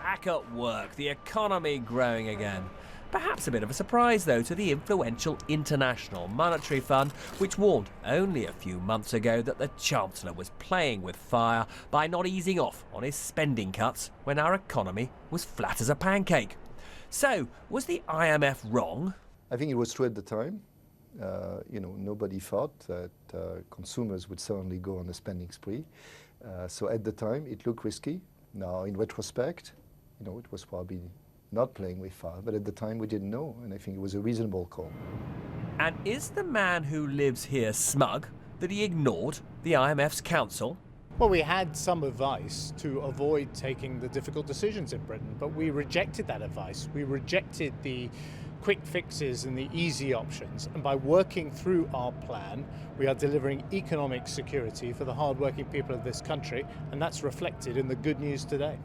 back at work, the economy growing again. Perhaps a bit of a surprise, though, to the influential International Monetary Fund, which warned only a few months ago that the Chancellor was playing with fire by not easing off on his spending cuts when our economy was flat as a pancake. So, was the IMF wrong? I think it was true at the time. Nobody thought that consumers would suddenly go on a spending spree. So at the time, it looked risky. Now, in retrospect, it was probably not playing with fire, but at the time we didn't know, and I think it was a reasonable call. And is the man who lives here smug that he ignored the IMF's counsel? Well, we had some advice to avoid taking the difficult decisions in Britain, but we rejected that advice. We rejected the quick fixes and the easy options, and by working through our plan, we are delivering economic security for the hard-working people of this country, and that's reflected in the good news today.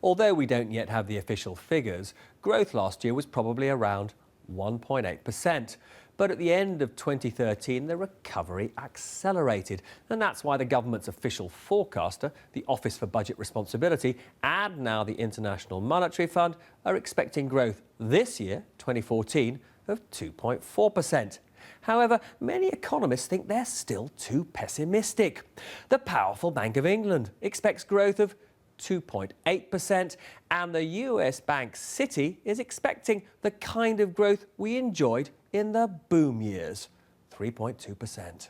Although we don't yet have the official figures, growth last year was probably around 1.8%. But at the end of 2013, the recovery accelerated. And that's why the government's official forecaster, the Office for Budget Responsibility, and now the International Monetary Fund, are expecting growth this year, 2014, of 2.4%. However, many economists think they're still too pessimistic. The powerful Bank of England expects growth of 2.8%, and the US bank Citi is expecting the kind of growth we enjoyed in the boom years, 3.2%.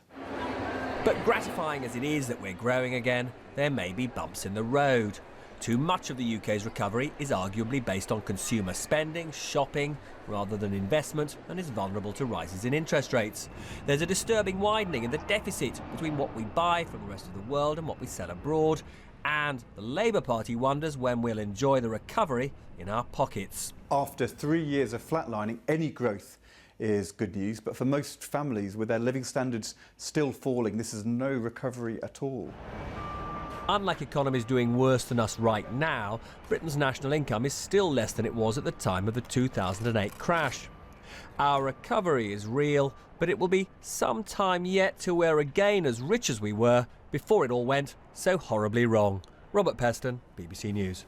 But gratifying as it is that we're growing again, there may be bumps in the road. Too much of the UK's recovery is arguably based on consumer spending, shopping, rather than investment, and is vulnerable to rises in interest rates. There's a disturbing widening in the deficit between what we buy from the rest of the world and what we sell abroad, and the Labour Party wonders when we'll enjoy the recovery in our pockets. After 3 years of flatlining, any growth is good news, but for most families with their living standards still falling, this is no recovery at all. Unlike economies doing worse than us right now, Britain's national income is still less than it was at the time of the 2008 crash. Our recovery is real, but it will be some time yet till we're again as rich as we were before it all went so horribly wrong. Robert Peston, BBC News.